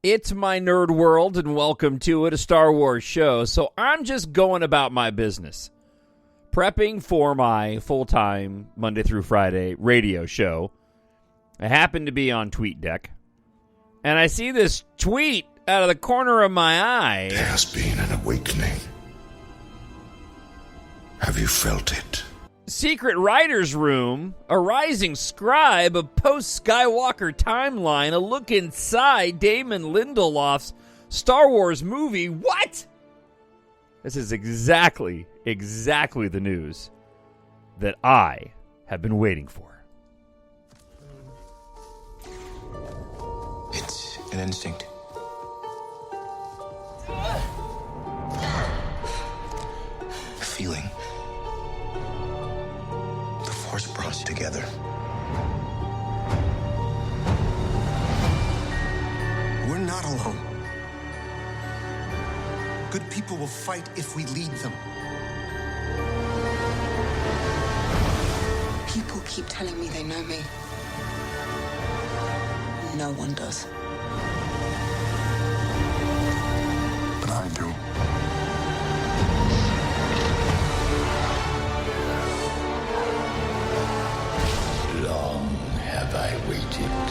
It's my nerd world, and welcome to it, a Star Wars show. So I'm just going about my business, prepping for my full-time Monday through Friday radio show. I happen to be on TweetDeck, and I see this tweet out of the corner of my eye. There has been an awakening. Have you felt it? Secret Writer's Room, a rising scribe, a post-Skywalker timeline, a look inside Damon Lindelof's Star Wars movie. What? This is exactly the news that I have been waiting for. It's an instinct. A feeling. Force brought us together. We're not alone. Good people will fight if we lead them. People keep telling me they know me. No one does. But I do. Long have I waited,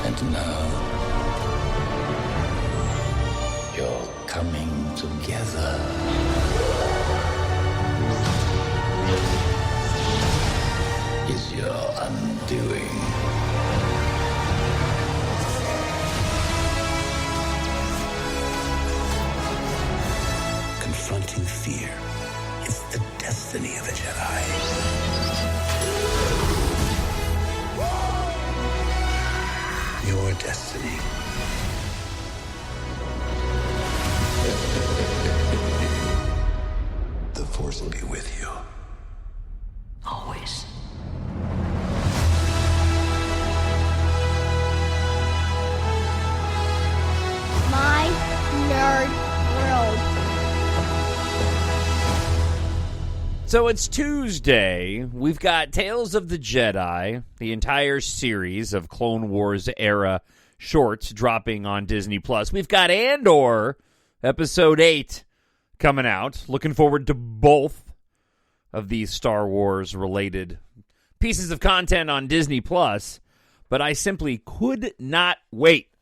and now you're coming together. Is your undoing. Confronting fear is the destiny of a Jedi. Your destiny. The Force will be with you. Always. My nerd world. So it's Tuesday. We've got Tales of the Jedi, the entire series of Clone Wars era shorts dropping on Disney+. We've got Andor, Episode 8, coming out. Looking forward to both of these Star Wars-related pieces of content on Disney+. But I simply could not wait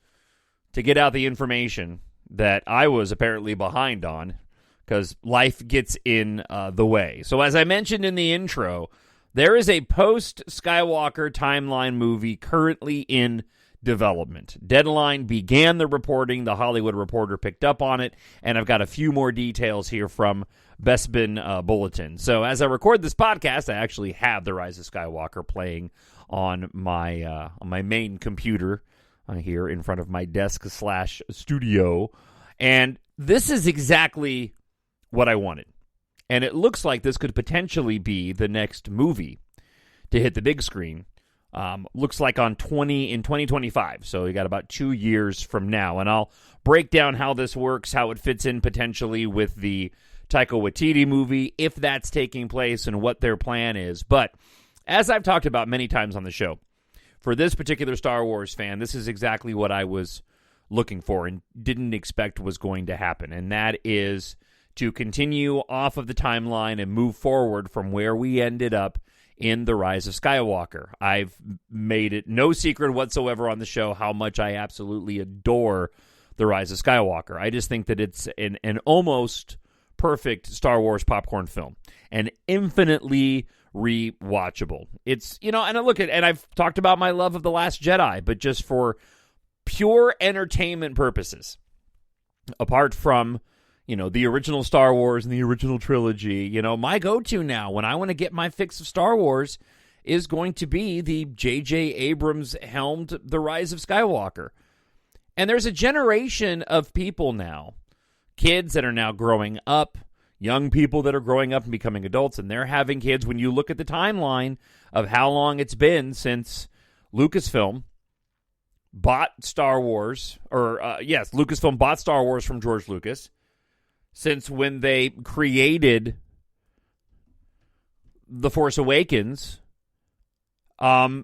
to get out the information that I was apparently behind on, because life gets in the way. So as I mentioned in the intro, there is a post-Skywalker timeline movie currently in development. Deadline began the reporting. The Hollywood Reporter picked up on it, and I've got a few more details here from Bespin Bulletin. So as I record this podcast, I actually have the Rise of Skywalker playing on my main computer here in front of my desk/studio, and this is exactly what I wanted. And it looks like this could potentially be the next movie to hit the big screen. Looks like in 2025. So you got about 2 years from now. And I'll break down how this works, how it fits in potentially with the Taika Waititi movie, if that's taking place and what their plan is. But as I've talked about many times on the show, for this particular Star Wars fan, this is exactly what I was looking for and didn't expect was going to happen. And that is to continue off of the timeline and move forward from where we ended up in The Rise of Skywalker. I've made it no secret whatsoever on the show how much I absolutely adore The Rise of Skywalker. I just think that it's an almost perfect Star Wars popcorn film and infinitely rewatchable. It's, and I look at, and I've talked about my love of The Last Jedi, but just for pure entertainment purposes, apart from the original Star Wars and the original trilogy, my go-to now when I want to get my fix of Star Wars is going to be the J.J. Abrams-helmed The Rise of Skywalker. And there's a generation of people now, kids that are now growing up, young people that are growing up and becoming adults, and they're having kids. When you look at the timeline of how long it's been since Lucasfilm bought Star Wars, Lucasfilm bought Star Wars from George Lucas, since when they created The Force Awakens,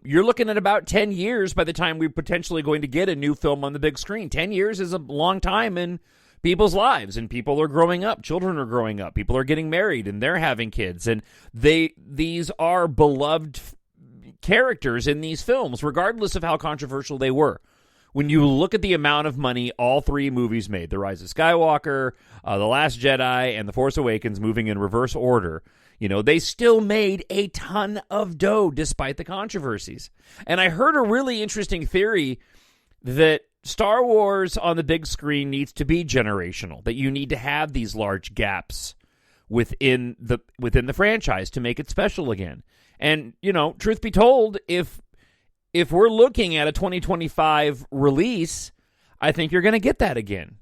you're looking at about 10 years by the time we're potentially going to get a new film on the big screen. 10 years is a long time in people's lives, and people are growing up. Children are growing up. People are getting married, and they're having kids, and these are beloved characters in these films, regardless of how controversial they were. When you look at the amount of money all three movies made, The Rise of Skywalker, The Last Jedi, and The Force Awakens, moving in reverse order, they still made a ton of dough despite the controversies. And I heard a really interesting theory that Star Wars on the big screen needs to be generational, that you need to have these large gaps within the franchise to make it special again. And, truth be told, if we're looking at a 2025 release, I think you're going to get that again.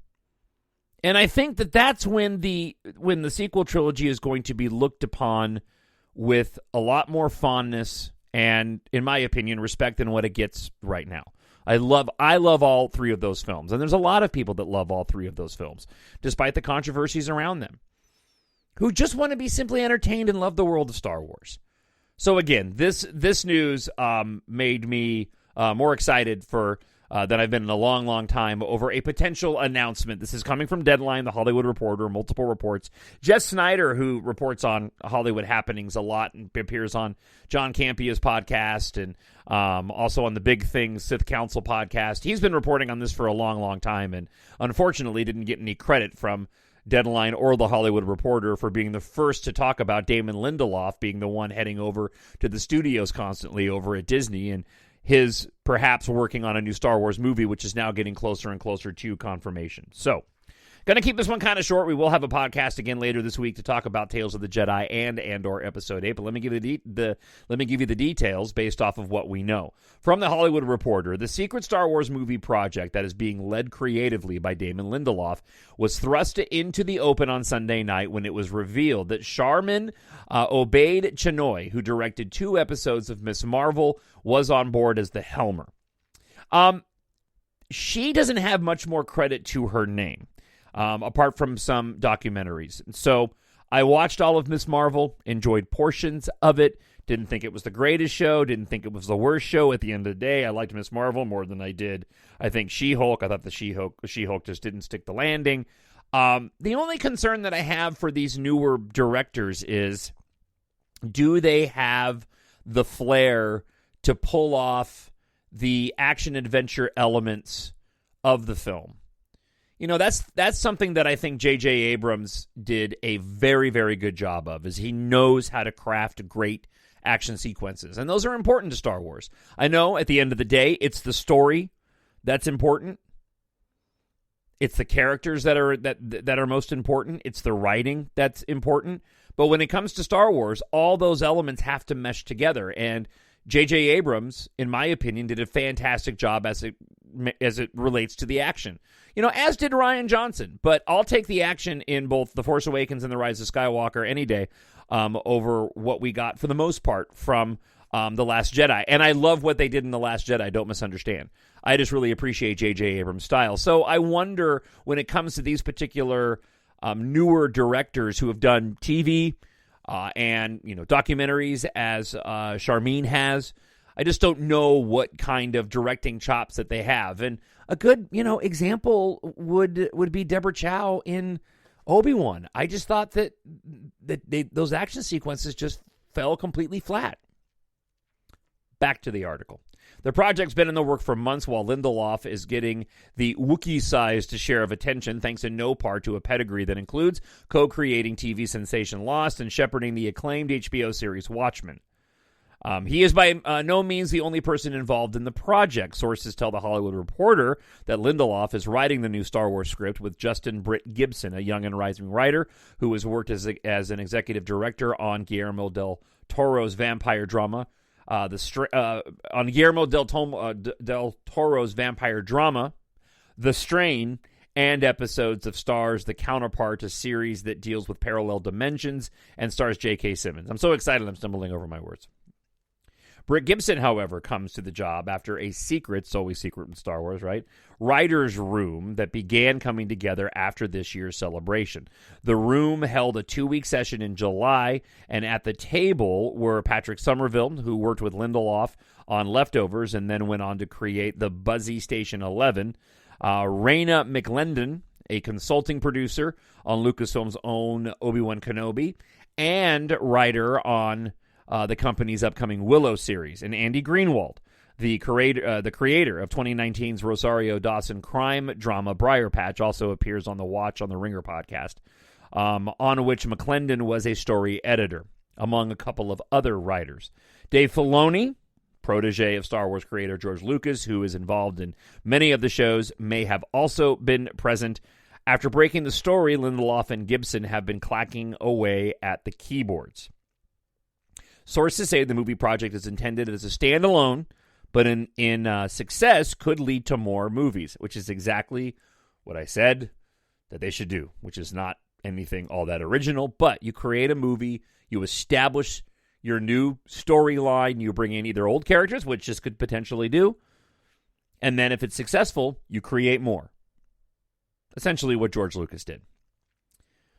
And I think that's when the sequel trilogy is going to be looked upon with a lot more fondness and, in my opinion, respect than what it gets right now. I love all three of those films, and there's a lot of people that love all three of those films, despite the controversies around them, who just want to be simply entertained and love the world of Star Wars. So again, this news made me more excited than I've been in a long, long time over a potential announcement. This is coming from Deadline, The Hollywood Reporter, multiple reports. Jess Snyder, who reports on Hollywood happenings a lot and appears on John Campia's podcast and also on the Big Things Sith Council podcast. He's been reporting on this for a long, long time and unfortunately didn't get any credit from Deadline or The Hollywood Reporter for being the first to talk about Damon Lindelof being the one heading over to the studios constantly over at Disney and his perhaps working on a new Star Wars movie, which is now getting closer and closer to confirmation. So, going to keep this one kind of short. We will have a podcast again later this week to talk about Tales of the Jedi and Andor Episode 8, but let me give you the details based off of what we know. From The Hollywood Reporter, the secret Star Wars movie project that is being led creatively by Damon Lindelof was thrust into the open on Sunday night when it was revealed that Sharmin Obaid Chinoy, who directed 2 episodes of Ms. Marvel, was on board as the helmer. She doesn't have much more credit to her name. Apart from some documentaries. So I watched all of Ms. Marvel, enjoyed portions of it, didn't think it was the greatest show, didn't think it was the worst show. At the end of the day, I liked Ms. Marvel more than I did, I think, She-Hulk. I thought the She-Hulk just didn't stick the landing. The only concern that I have for these newer directors is, do they have the flair to pull off the action-adventure elements of the film? That's something that I think J.J. Abrams did a very, very good job of, is he knows how to craft great action sequences. And those are important to Star Wars. I know at the end of the day, it's the story that's important. It's the characters that are most important. It's the writing that's important. But when it comes to Star Wars, all those elements have to mesh together. And J.J. Abrams, in my opinion, did a fantastic job as it relates to the action. As did Rian Johnson. But I'll take the action in both The Force Awakens and The Rise of Skywalker any day over what we got, for the most part, from The Last Jedi. And I love what they did in The Last Jedi, don't misunderstand. I just really appreciate J.J. Abrams' style. So I wonder, when it comes to these particular newer directors who have done TV and documentaries, as Charmin has, I just don't know what kind of directing chops that they have. And a good, example would be Deborah Chow in Obi-Wan. I just thought that those action sequences just fell completely flat. Back to the article. The project's been in the work for months, while Lindelof is getting the Wookiee-sized share of attention, thanks in no part to a pedigree that includes co-creating TV sensation Lost and shepherding the acclaimed HBO series Watchmen. He is by no means the only person involved in the project. Sources tell The Hollywood Reporter that Lindelof is writing the new Star Wars script with Justin Britt Gibson, a young and rising writer who has worked as an executive director on Guillermo del Toro's vampire drama. On Guillermo del Toro's vampire drama, The Strain, and episodes of Stars, the counterpart, a series that deals with parallel dimensions and stars J.K. Simmons. I'm so excited I'm stumbling over my words. Britt Gibson, however, comes to the job after a secret, it's always secret in Star Wars, right? Writer's room that began coming together after this year's celebration. The room held a 2-week session in July, and at the table were Patrick Somerville, who worked with Lindelof on Leftovers and then went on to create the buzzy Station 11, Raina McLendon, a consulting producer on Lucasfilm's own Obi-Wan Kenobi, and writer on the company's upcoming Willow series, and Andy Greenwald, the creator of 2019's Rosario Dawson crime drama Briarpatch, also appears on the Watch on the Ringer podcast, on which McClendon was a story editor, among a couple of other writers. Dave Filoni, protege of Star Wars creator George Lucas, who is involved in many of the shows, may have also been present. After breaking the story, Lindelof and Gibson have been clacking away at the keyboards. Sources say the movie project is intended as a standalone, but in success could lead to more movies, which is exactly what I said that they should do, which is not anything all that original. But you create a movie, you establish your new storyline, you bring in either old characters, which this could potentially do, and then if it's successful, you create more. Essentially what George Lucas did.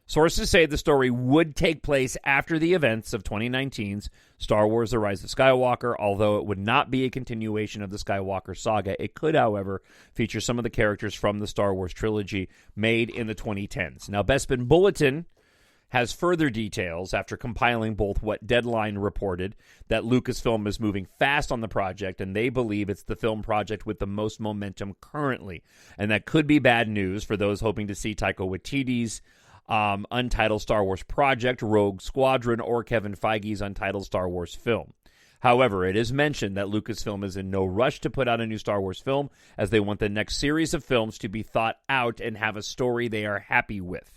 Sources say the story would take place after the events of 2019's Star Wars The Rise of Skywalker, although it would not be a continuation of the Skywalker saga. It could, however, feature some of the characters from the Star Wars trilogy made in the 2010s. Now, Bespin Bulletin has further details after compiling both what Deadline reported, that Lucasfilm is moving fast on the project, and they believe it's the film project with the most momentum currently. And that could be bad news for those hoping to see Taika Waititi's untitled Star Wars project, Rogue Squadron, or Kevin Feige's untitled Star Wars film. However, it is mentioned that Lucasfilm is in no rush to put out a new Star Wars film, as they want the next series of films to be thought out and have a story they are happy with.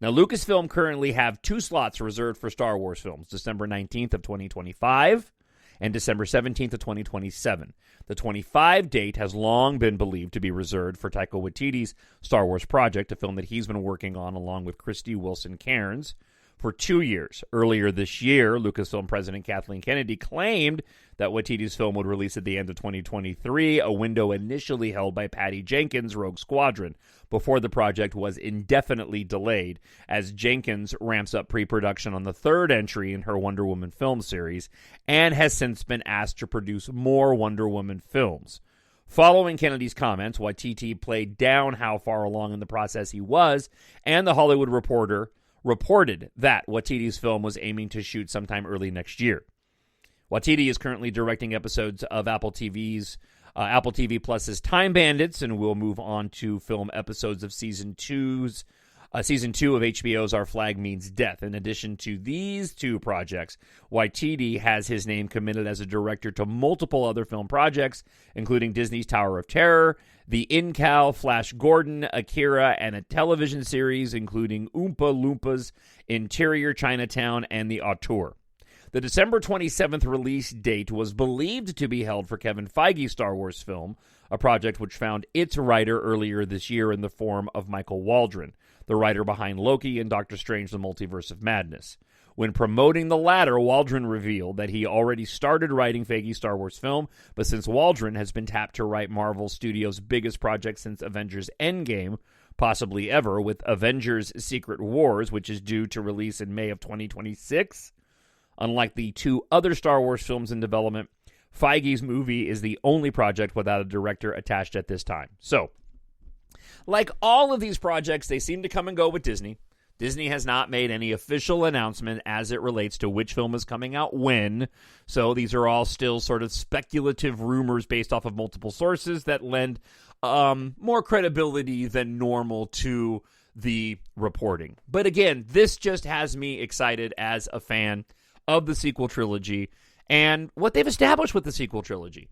Now, Lucasfilm currently have 2 slots reserved for Star Wars films, December 19th of 2025 and December 17th of 2027. The 25 date has long been believed to be reserved for Taika Waititi's Star Wars project, a film that he's been working on along with Christy Wilson Cairns for 2 years. Earlier this year, Lucasfilm President Kathleen Kennedy claimed that Waititi's film would release at the end of 2023, a window initially held by Patty Jenkins' Rogue Squadron, before the project was indefinitely delayed, as Jenkins ramps up pre-production on the 3rd entry in her Wonder Woman film series, and has since been asked to produce more Wonder Woman films. Following Kennedy's comments, Waititi played down how far along in the process he was, and The Hollywood Reporter reported that Waititi's film was aiming to shoot sometime early next year. Waititi is currently directing episodes of Apple TV Plus's Time Bandits, and will move on to film episodes of Season 2 of HBO's Our Flag Means Death. In addition to these 2 projects, Waititi has his name committed as a director to multiple other film projects, including Disney's Tower of Terror, The Incal, Flash Gordon, Akira, and a television series including Oompa Loompas, Interior Chinatown, and The Auteur. The December 27th release date was believed to be held for Kevin Feige's Star Wars film, a project which found its writer earlier this year in the form of Michael Waldron, the writer behind Loki and Doctor Strange: The Multiverse of Madness. When promoting the latter, Waldron revealed that he already started writing Feige's Star Wars film, but since Waldron has been tapped to write Marvel Studios' biggest project since Avengers Endgame, possibly ever, with Avengers Secret Wars, which is due to release in May of 2026, unlike the 2 other Star Wars films in development, Feige's movie is the only project without a director attached at this time. So, like all of these projects, they seem to come and go with Disney. Disney has not made any official announcement as it relates to which film is coming out when. So these are all still sort of speculative rumors based off of multiple sources that lend more credibility than normal to the reporting. But again, this just has me excited as a fan of the sequel trilogy and what they've established with the sequel trilogy.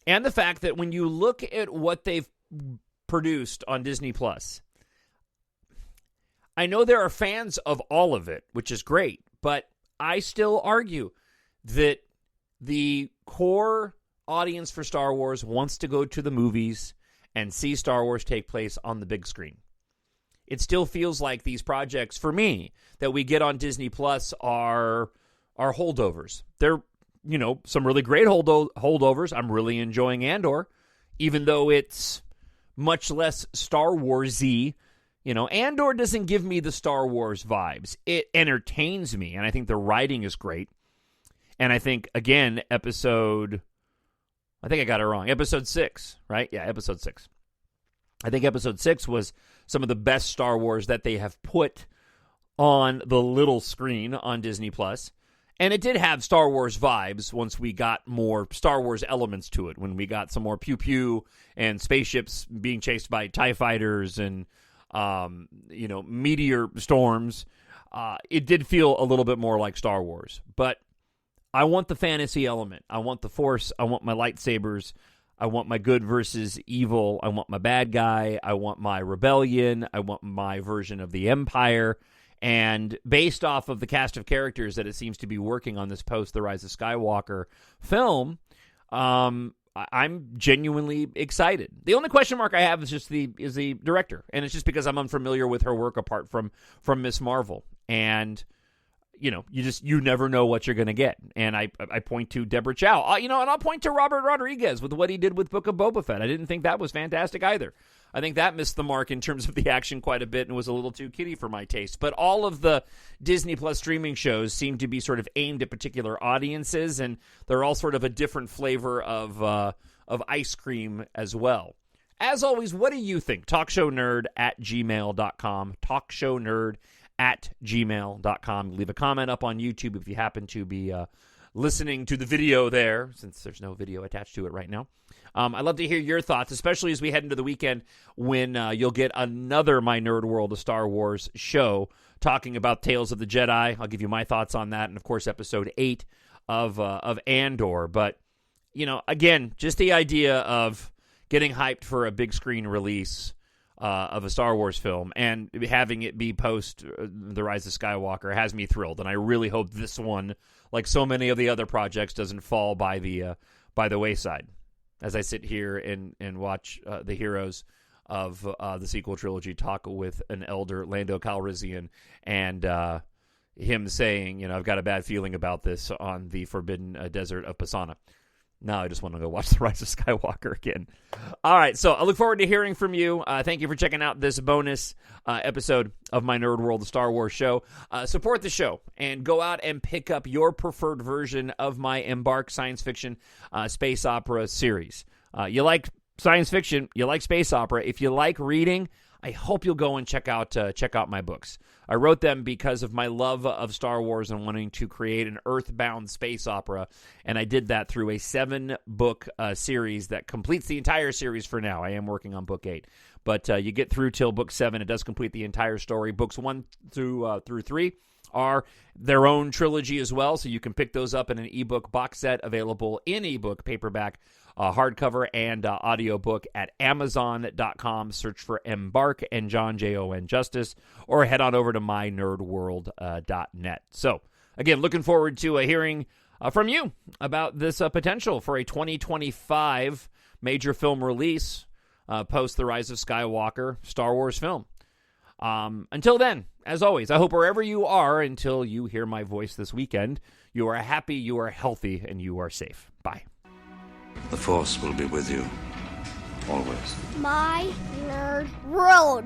And the fact that when you look at what they've produced on Disney Plus, I know there are fans of all of it, which is great, but I still argue that the core audience for Star Wars wants to go to the movies and see Star Wars take place on the big screen. It still feels like these projects, for me, that we get on Disney Plus are holdovers. They're some really great holdovers. I'm really enjoying Andor, even though it's much less Star Wars-y. Andor doesn't give me the Star Wars vibes. It entertains me, and I think the writing is great. And I think, again, I think I got it wrong. Episode 6, right? Yeah, episode 6. I think episode 6 was some of the best Star Wars that they have put on the little screen on Disney+. And it did have Star Wars vibes once we got more Star Wars elements to it, when we got some more pew-pew and spaceships being chased by TIE fighters and, meteor storms. It did feel a little bit more like Star Wars. But I want the fantasy element. I want the Force. I want my lightsabers. I want my good versus evil. I want my bad guy. I want my rebellion. I want my version of the Empire. And based off of the cast of characters that it seems to be working on this post The Rise of Skywalker film, I'm genuinely excited. The only question mark I have is just the director, and it's just because I'm unfamiliar with her work apart from Ms. Marvel. And you never know what you're going to get. And I point to Deborah Chow, and I'll point to Robert Rodriguez with what he did with Book of Boba Fett. I didn't think that was fantastic either. I think that missed the mark in terms of the action quite a bit and was a little too kiddie for my taste. But all of the Disney Plus streaming shows seem to be sort of aimed at particular audiences, and they're all sort of a different flavor of ice cream as well. As always, what do you think? TalkShowNerd@gmail.com. TalkShowNerd@gmail.com. Leave a comment up on YouTube if you happen to be listening to the video there, since there's no video attached to it right now. I'd love to hear your thoughts, especially as we head into the weekend when you'll get another My Nerd World of Star Wars show talking about Tales of the Jedi. I'll give you my thoughts on that, and of course, episode 8 of Andor. But again, just the idea of getting hyped for a big screen release of a Star Wars film and having it be post The Rise of Skywalker has me thrilled, and I really hope this one, like so many of the other projects, doesn't fall by the wayside. As I sit here and watch the heroes of the sequel trilogy talk with an elder Lando Calrissian and him saying, I've got a bad feeling about this on the forbidden desert of Pisana. Now I just want to go watch The Rise of Skywalker again. All right, so I look forward to hearing from you. Thank you for checking out this bonus episode of My Nerd World, the Star Wars show. Support the show and go out and pick up your preferred version of my EMBARK science fiction space opera series. You like science fiction, you like space opera. If you like reading, I hope you'll go and check out my books. I wrote them because of my love of Star Wars and wanting to create an earthbound space opera, and I did that through a 7-book series that completes the entire series for now. I am working on book 8, but you get through till book 7. It does complete the entire story. Books 1 through 3 are their own trilogy as well, so you can pick those up in an ebook box set available in ebook, paperback, hardcover, and audiobook at Amazon.com. Search for EMBARK and Jon, Jon Justice, or head on over to mynerdworld.net. So, again, looking forward to hearing from you about this potential for a 2025 major film release post The Rise of Skywalker Star Wars film. Until then, as always, I hope wherever you are until you hear my voice this weekend, you are happy, you are healthy, and you are safe. Bye. The Force will be with you, always. My Nerd World.